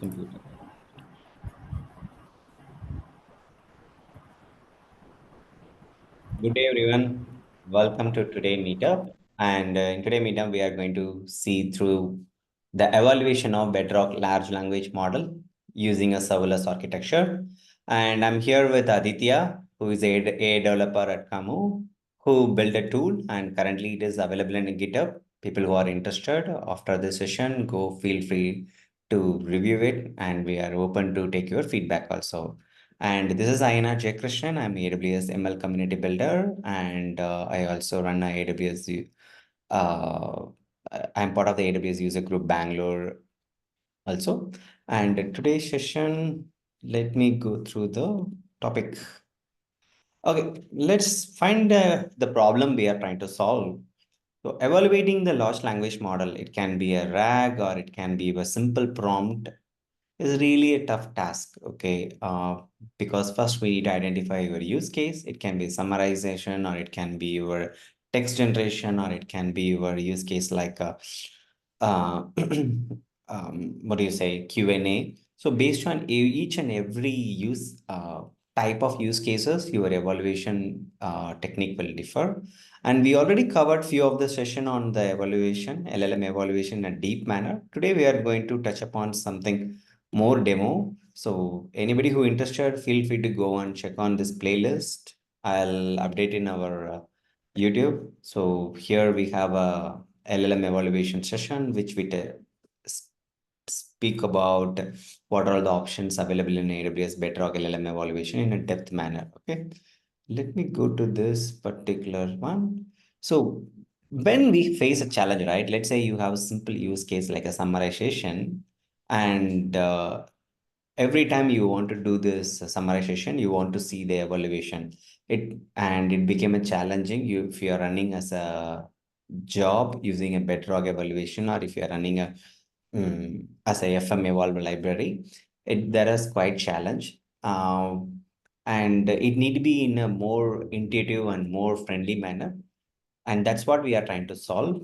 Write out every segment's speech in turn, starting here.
computer. Good day, everyone. Welcome to today meetup. And in today meetup, we are going to see through the evaluation of Bedrock large language model using a serverless architecture. And I'm here with Aditya, who is a developer at Kamu, who built a tool, and currently it is available in GitHub. People who are interested after this session, go feel free to review it, and we are open to take your feedback also. And this is Ayana Jaykrishnan. I'm AWS ML community builder, and I also run a AWS. Uh, I'm part of the AWS user group Bangalore also. And today's session, let me go through the topic. Okay, let's find the problem we are trying to solve. So evaluating the large language model, it can be a RAG or it can be a simple prompt is really a tough task, okay? Because first we need to identify your use case. It can be summarization, or it can be your text generation, or it can be your use case like uh, what do you say, Q&A. So based on each and every type of use cases, your evaluation technique will differ. And we already covered few of the session on the evaluation, LLM evaluation in a deep manner. Today we are going to touch upon something more demo. So anybody who interested, feel free to go and check on this playlist. I'll update in our YouTube. So here we have a LLM evaluation session, which we speak about what are the options available in AWS Bedrock LLM evaluation in a depth manner. Okay, let me go to this particular one. So when we face a challenge, right? Let's say you have a simple use case like a summarization, and every time you want to do this summarization, you want to see the evaluation. It became a challenging you if you are running as a job using a Bedrock evaluation, or if you are running a as a FM evolve library, there is quite challenge. And it need to be in a more intuitive and more friendly manner. And that's what we are trying to solve.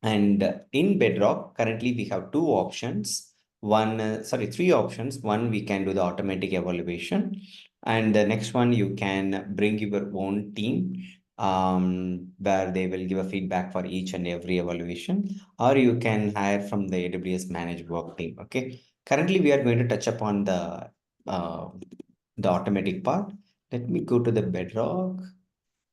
And in Bedrock, currently we have two options. Three options. One, we can do the automatic evaluation. And the next one, you can bring your own team where they will give a feedback for each and every evaluation, or you can hire from the AWS managed work team. Okay. Currently, we are going to touch upon uh, the automatic part. Let me go to the Bedrock.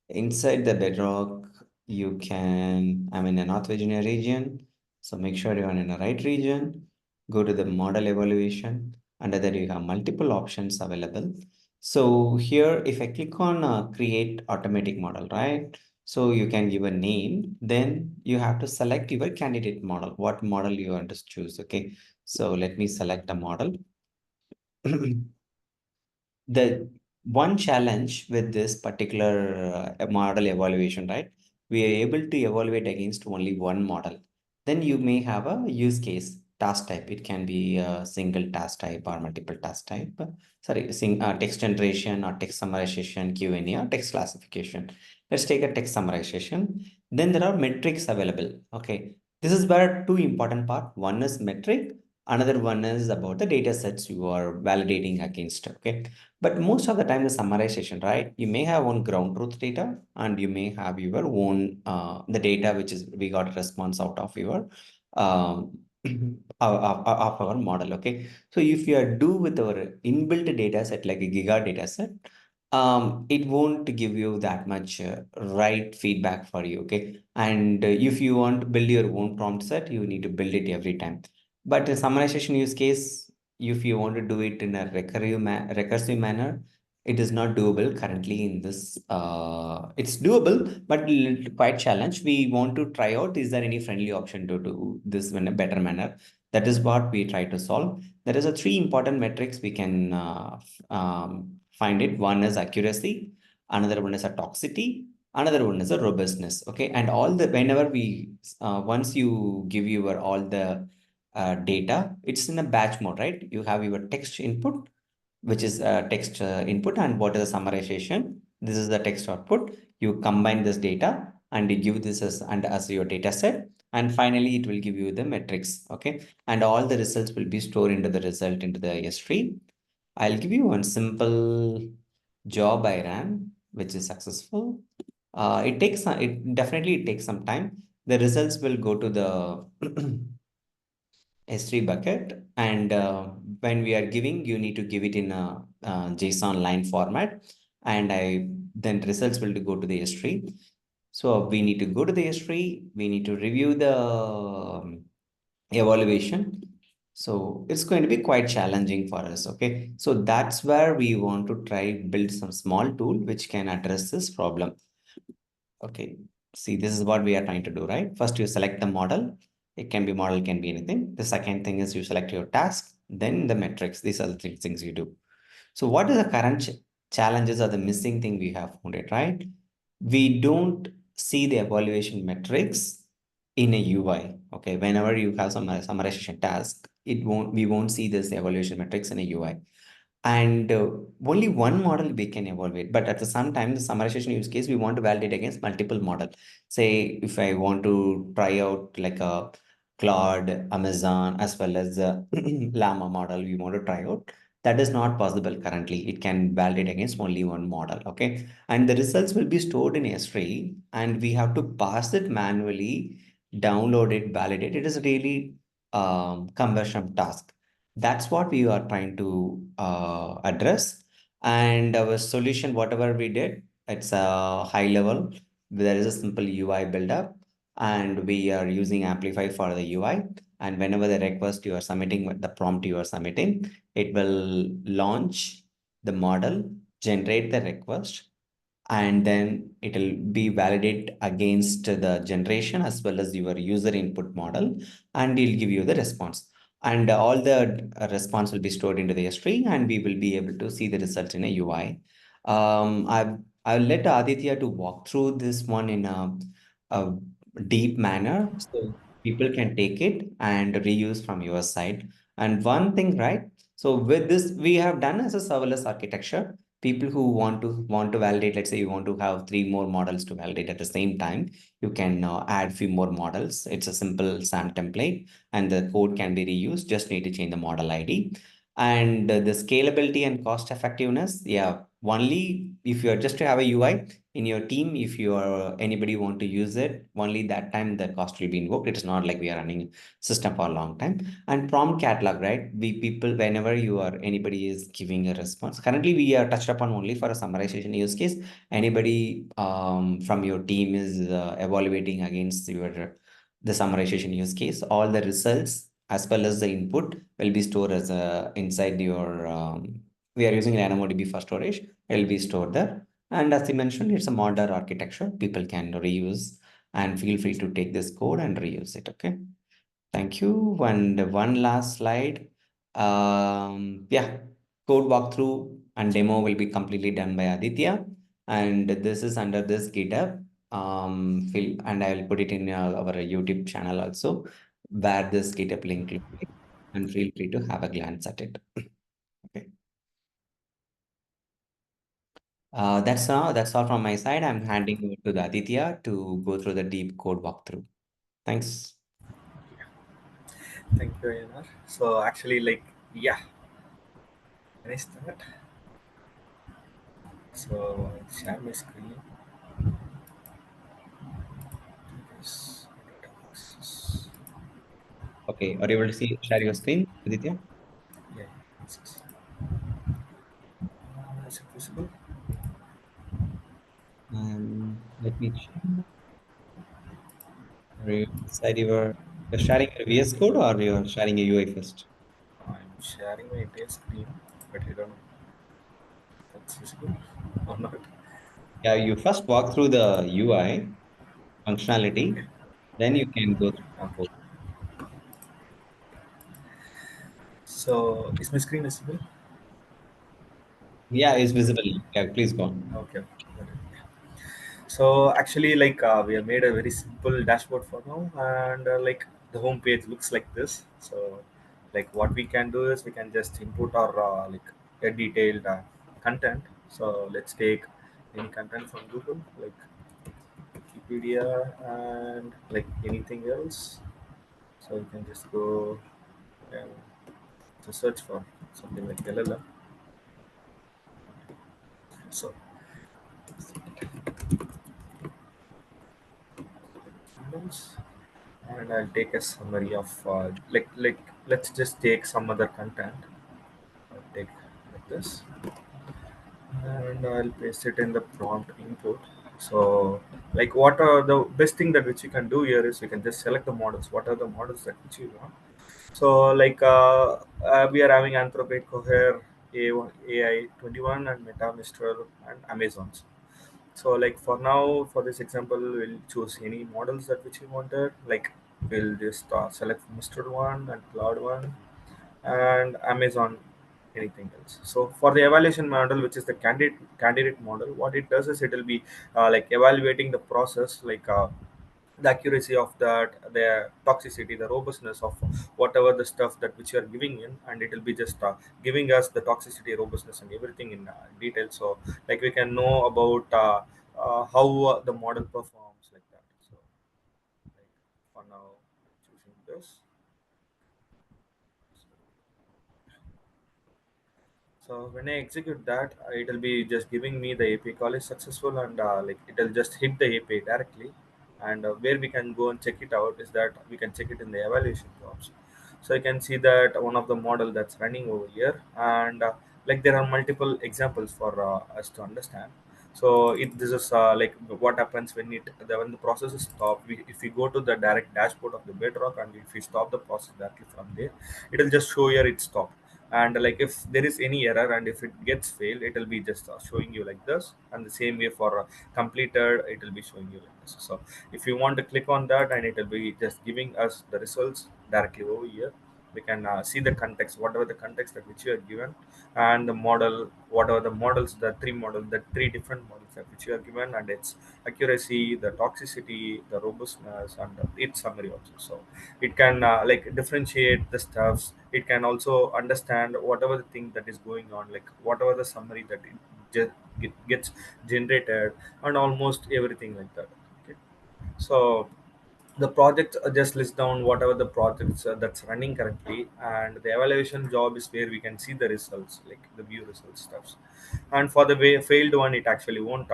Inside the Bedrock, I'm in a North Virginia region. So make sure you're in the right region. Go to the model evaluation. Under that, you have multiple options available. So here, if I click on create automatic model, right? So you can give a name, then you have to select your candidate model, what model you want to choose. Okay. So let me select a model. The one challenge with this particular model evaluation, right? We are able to evaluate against only one model. Then you may have a use case task type. It can be a single task type or multiple task type. Text generation or text summarization, Q&A or text classification. Let's take a text summarization. Then there are metrics available. Okay. This is where two important part. One is metric. Another one is about the data sets you are validating against. Okay. But most of the time, the summarization, right? You may have one ground truth data, and you may have your own the data which is we got a response out of your um, of our model. Okay, so if you are do with our inbuilt data set like a giga data set, it won't give you that much right feedback for you. Okay, and if you want to build your own prompt set, you need to build it every time. But the summarization use case, if you want to do it in a recursive manner, it is not doable currently in this. It's doable, but quite challenged. We want to try out, is there any friendly option to do this in a better manner? That is what we try to solve. There is a three important metrics we can find it. One is accuracy, another one is a toxicity, another one is a robustness. Okay, and whenever we once you give your all the data, it's in a batch mode, right? You have your text input, which is text input, and what is the summarization? This is the text output. You combine this data, and you give this as your data set. And finally, it will give you the metrics. Okay. And all the results will be stored into the result into the S3. I'll give you one simple job I ran, which is successful. It definitely takes some time. The results will go to the S3 bucket, and when we are giving, you need to give it in a, JSON line format, and I then results will go to the S3. So we need to go to the S3. We need to review the evaluation. So it's going to be quite challenging for us. Okay, so that's where we want to try build some small tool which can address this problem. Okay, see, this is what we are trying to do, right? First, you select the model. It can be model, can be anything. The second thing is you select your task, then the metrics. These are the three things you do. So what is the current challenges or the missing thing we have found it, right? We don't see the evaluation metrics in a UI. Okay, whenever you have some summarization task, we won't see this evaluation metrics in a UI. And only one model we can evaluate, but at the same time, the summarization use case, we want to validate against multiple model. Say if I want to try out like a Claude, Amazon, as well as a Llama model we want to try out, that is not possible currently. It can validate against only one model. Okay, and the results will be stored in S3, and we have to pass it manually, download it, validate. It is really cumbersome task. That's what we are trying to address. And our solution, whatever we did, it's a high level. There is a simple UI buildup, and we are using Amplify for the UI. And whenever the request you are submitting, the prompt you are submitting, it will launch the model, generate the request, and then it'll be validate against the generation as well as your user input model, and it'll give you the response. And all the response will be stored into the S3, and we will be able to see the results in a UI. I'll let Aditya to walk through this one in a deep manner so people can take it and reuse from your side. And one thing, right? So with this, we have done as a serverless architecture. People who want to validate, let's say you want to have three more models to validate at the same time, you can add few more models. It's a simple SAM template, and the code can be reused. Just need to change the model ID. And the scalability and cost effectiveness, yeah, only if you're just to have a UI in your team, if you are anybody want to use it, only that time the cost will be invoked. It is not like we are running system for a long time. And prompt catalog, right? We people, whenever you are anybody is giving a response. Currently, we are touched upon only for a summarization use case. Anybody from your team is evaluating against your the summarization use case. All the results as well as the input will be stored as inside your. We are using an DynamoDB for storage. It will be stored there. And as you mentioned, it's a modular architecture. People can reuse, and feel free to take this code and reuse it. Okay. Thank you. And one last slide. Yeah, code walkthrough and demo will be completely done by Aditya. And this is under this GitHub. And I will put it in our YouTube channel also, where this GitHub link will be. And feel free to have a glance at it. Okay. That's all from my side. I'm handing over to the Aditya to go through the deep code walkthrough. Thanks. Thank you, Ayanar. So actually, like, yeah, can I start? So share my screen. Yes. Okay. Are you able to share your screen, Aditya? Yeah. Is it visible? Let me check. Are you inside you're sharing a VS Code or you're sharing a UI first? I'm sharing my entire screen, but I don't know if that's visible or not. Yeah, you first walk through the UI functionality, Okay. then you can go through the Okay. code. So is my screen visible? Yeah, it's visible. Yeah, please go on. Okay. Got it. So actually, like we have made a very simple dashboard for now, and like the home page looks like this. So, like what we can do is we can just input our like a detailed content. So let's take any content from Google, like Wikipedia and like anything else. So you can just go and to search for something like LLM. So models, and I'll take a summary of like let's just take some other content. I'll take like this, and I'll paste it in the prompt input. So like what are the best thing that which you can do here is you can just select the models. What are the models that which you want? So like we are having Anthropic, Cohere, A1, AI 21, and Meta, Mistral, and Amazon's. So like for now, for this example, we'll choose any models that which you wanted. Like we'll just select Mistral one and Cloud one and Amazon anything else. So for the evaluation model, which is the candidate model, what it does is it will be like evaluating the process, like the accuracy of that, the toxicity, the robustness of whatever the stuff that which you are giving in, and it will be just giving us the toxicity, robustness, and everything in detail. So like we can know about how the model performs like that. So like for now, choosing this. So when I execute that, it'll be just giving me the API call is successful, and like it'll just hit the API directly. And where we can go and check it out is that we can check it in the evaluation jobs. So you can see that one of the model that's running over here, and like there are multiple examples for us to understand. So this is like what happens when when the process is stopped. If we go to the direct dashboard of the Bedrock, and if we stop the process directly from there, it'll just show here it stopped. And like if there is any error and if it gets failed, it will be just showing you like this, and the same way for completed, it will be showing you like this. So if you want to click on that, and it will be just giving us the results directly over here. We can see the context, whatever the context that which you are given, and the model, whatever the models, the three different models that which you are given, and its accuracy, the toxicity, the robustness, and its summary also. So it can like differentiate the stuffs. It can also understand whatever the thing that is going on, like whatever the summary that gets generated, and almost everything like that. Okay. So the project just lists down whatever the projects that's running currently, and the evaluation job is where we can see the results, like the view results stuffs. And for the way failed one, it actually won't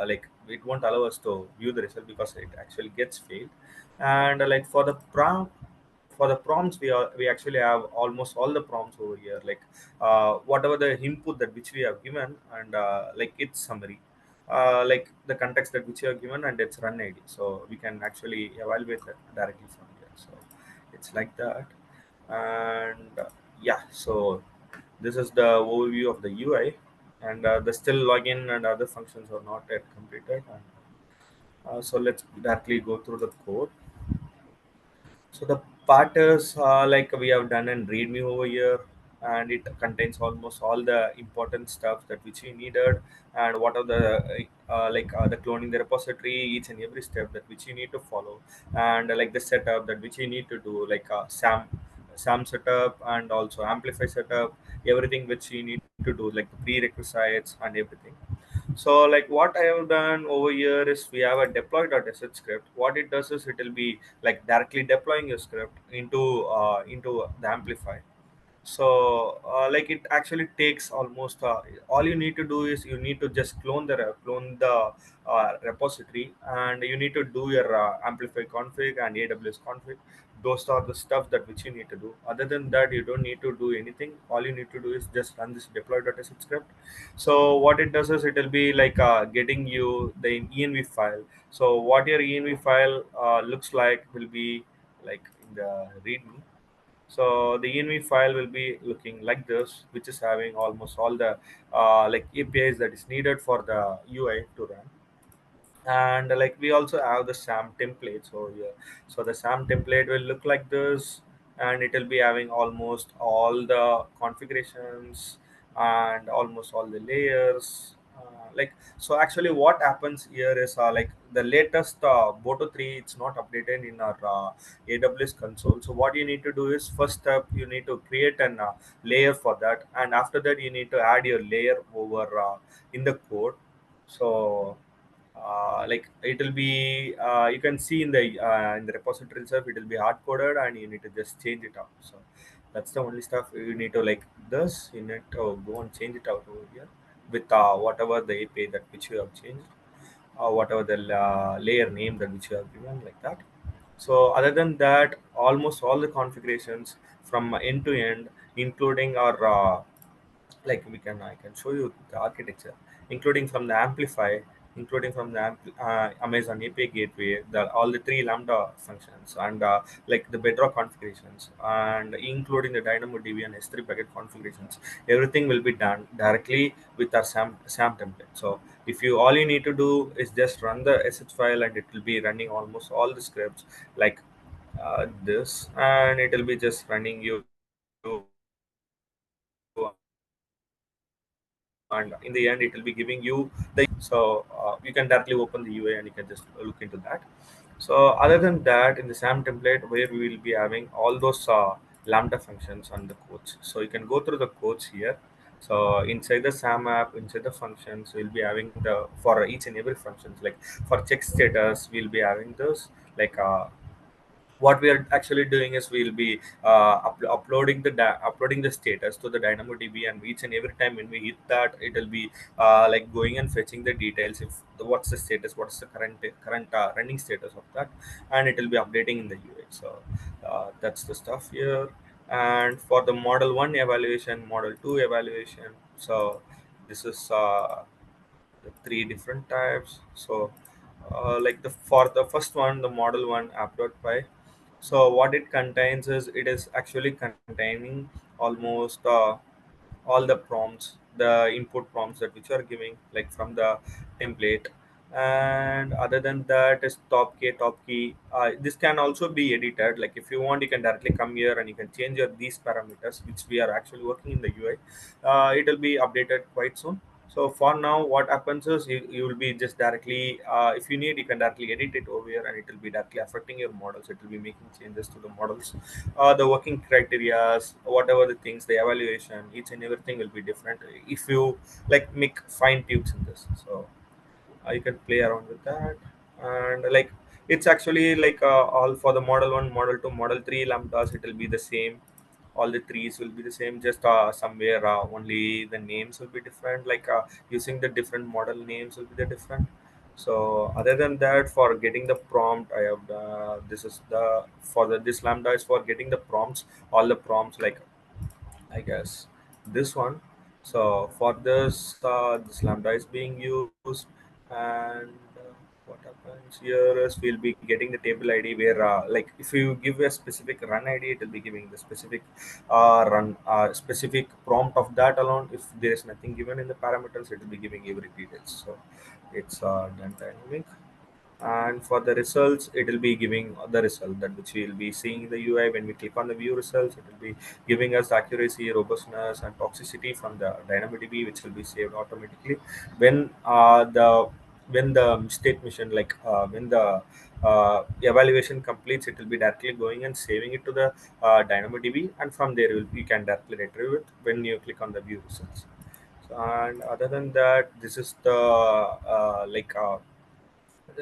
like it won't allow us to view the result because it actually gets failed. And like for the prompts, we actually have almost all the prompts over here, like whatever the input that which we have given, and like its summary, like the context that which you have given, and its run ID. So we can actually evaluate that directly from here. So it's like that. And yeah, so this is the overview of the UI, and the still login and other functions are not yet completed. And, so let's directly go through the code. So the part is like we have done an README over here, and it contains almost all the important stuff that which we needed, and what are the the cloning the repository, each and every step that which you need to follow, and like the setup that which you need to do, like SAM setup and also Amplify setup, everything which you need to do, like the prerequisites and everything. So like what I have done over here is we have a deploy.sh script. What it does is it will be like directly deploying your script into the Amplify. So like it actually takes almost all you need to do is you need to just clone the repository, and you need to do your Amplify config and AWS config. Those are the stuff that which you need to do. Other than that, you don't need to do anything. All you need to do is just run this deploy.sh script. So what it does is it will be like getting you the env file. So what your env file looks like will be like in the readme. So the env file will be looking like this, which is having almost all the like APIs that is needed for the UI to run. And like we also have the SAM template. So yeah, so the SAM template will look like this, and it will be having almost all the configurations and almost all the layers. Like so actually what happens here is like the latest boto 3, it's not updated in our AWS console. So what you need to do is first step, you need to create an layer for that, and after that you need to add your layer over in the code. So like it will be you can see in the repository itself, it will be hard coded and you need to just change it out. So that's the only stuff you need to like this. You need to go and change it out over here with whatever the API that which you have changed, or whatever the layer name that which you have given, like that. So other than that, almost all the configurations from end to end, including our like we can I can show you the architecture, including from the Amplify, including from the Amazon API gateway, all the three Lambda functions, and like the Bedrock configurations, and including the DynamoDB and S3 bucket configurations. Everything will be done directly with our SAM template. So if you all you need to do is just run the sh file, and it will be running almost all the scripts like this, and it will be just running you, and in the end it will be giving you the so you can directly open the UI and you can just look into that. So other than that, in the SAM template, where we will be having all those Lambda functions and the codes, so you can go through the codes here. So inside the SAM app, inside the functions, we'll be having the for each and every functions. Like for check status, we'll be having those. Like what we are actually doing is we'll be uploading the status to the DynamoDB, and each and every time when we hit that, it will be like going and fetching the details, if what's the status, what's the current running status of that, and it will be updating in the UI. So that's the stuff here. And for the model 1 evaluation, model 2 evaluation, so this is the three different types. So like the for the first one, the model 1 app.py, so what it contains is it is actually containing almost all the prompts, the input prompts that which are giving like from the template. And other than that is top key. This can also be edited. Like if you want, you can directly come here and you can change your these parameters, which we are actually working in the UI. It will be updated quite soon. So for now, what happens is you will be just directly, if you need, you can directly edit it over here, and it will be directly affecting your models. It will be making changes to the models, the working criteria, whatever the things, the evaluation, each and everything will be different if you like make fine tunes in this. So you can play around with that. And like it's actually like all for the model 1, model 2, model 3 lambdas, it will be the same. All the trees will be the same, just somewhere only the names will be different, like using the different model names will be the different. So other than that, for getting the prompt, I have this is the for the this lambda is for getting the prompts, all the prompts, like I guess this one. So for this lambda is being used, and what happens here is we'll be getting the table ID where, like, if you give a specific run ID, it will be giving the specific specific prompt of that alone. If there is nothing given in the parameters, it will be giving every details. So it's done dynamic. And for the results, it will be giving the result that which we will be seeing in the UI. When we click on the view results, it will be giving us the accuracy, robustness, and toxicity from the DynamoDB, which will be saved automatically when the state mission, like when the evaluation completes, it will be directly going and saving it to the DynamoDB, and from there you can directly retrieve it when you click on the view results. So, and other than that, this is the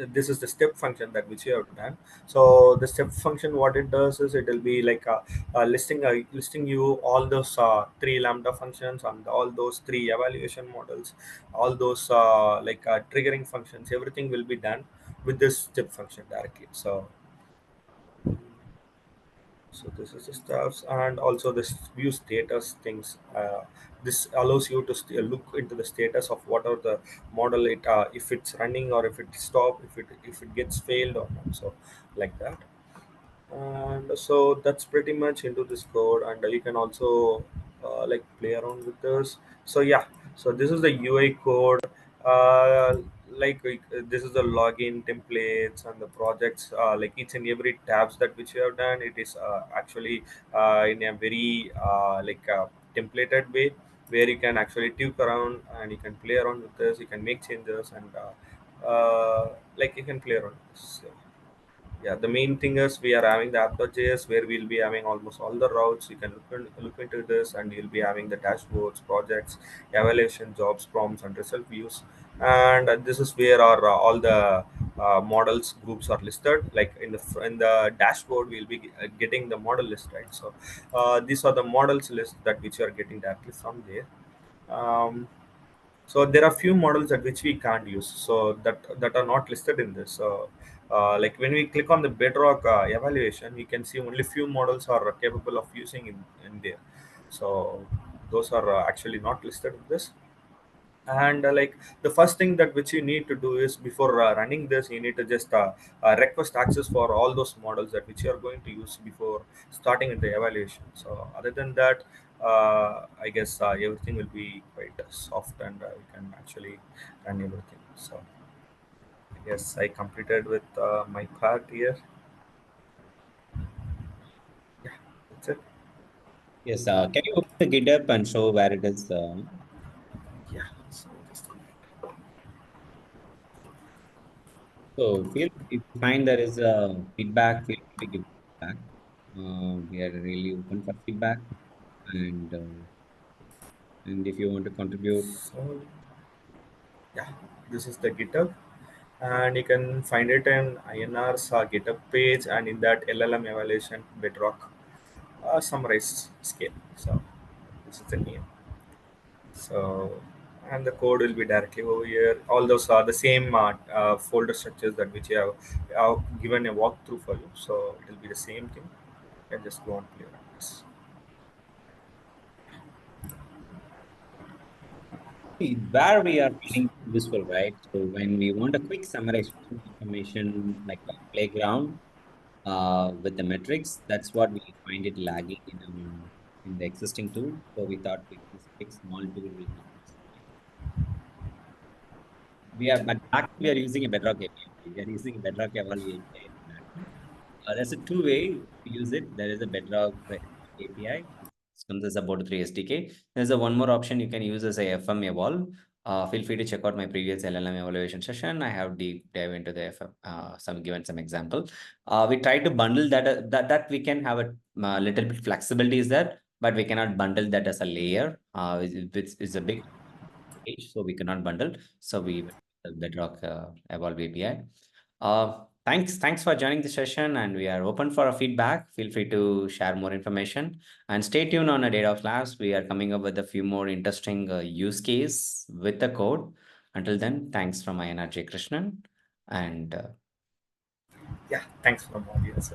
this is the step function that which you have done. So the step function, what it does is it will be like listing you all those three lambda functions and all those three evaluation models, all those triggering functions, everything will be done with this step function directly. So this is the stuffs, and also this view status things. This allows you to look into the status of whatever the model, it if it's running or if it stop, if it gets failed or not. So like that. And so that's pretty much into this code, and you can also like play around with this. So yeah, so this is the UI code. uh, this is the login templates and the projects, like each and every tabs that which you have done, it is actually in a very templated way, where you can actually tweak around and you can play around with this, you can make changes, and like you can play around with this. Yeah, the main thing is we are having the app.js, where we'll be having almost all the routes. You can look into this, and you'll be having the dashboards, projects, evaluation, jobs, prompts, and result views. and this is where our all the models groups are listed. Like in the dashboard, we'll be getting the model list, right? So these are the models list that which you are getting directly from there. So there are few models at which we can't use, so that are not listed in this. So like when we click on the Bedrock evaluation, we can see only few models are capable of using in there. So those are actually not listed in this. And like the first thing that which you need to do is, before running this, you need to just request access for all those models that which you are going to use before starting with the evaluation. So other than that, I guess everything will be quite soft, and you can actually run everything. So I guess I completed with my part here. Yeah, that's it. Yes, can you open the GitHub and show where it is? Yeah, so just So feel if you find there is a feedback, feel free to give feedback. We are really open for feedback, and if you want to contribute, so yeah, this is the GitHub, and you can find it in INR's GitHub page, and in that LLM evaluation Bedrock summarized scale. So this is the name. So and the code will be directly over here. All those are the same folder structures that which have given a walkthrough for you. So it will be the same thing. You can just go and play around this. see where we are finding useful, right? So when we want a quick summarization information like a playground with the metrics, that's what we find it lagging in the existing tool. So we thought with this quick small tool will help us. But back we are using a Bedrock API. We are using a Bedrock Evaluation API. There's a two-way to use it. There is a Bedrock API. It comes as a Board 3 SDK. There's a one more option you can use as a FM Evolve. Feel free to check out my previous LLM evaluation session. I have deep dive into the FM, some example. We try to bundle that we can have a little bit flexibility is there, but we cannot bundle that as a layer. It's a big page, so we cannot bundle. So we went with the Bedrock Evolve API. Thanks for joining the session, and we are open for a feedback. Feel free to share more information, and stay tuned on a Data Labs. We are coming up with a few more interesting use case with the code. Until then, thanks from INRJ Krishnan, and Yeah, thanks for the audience.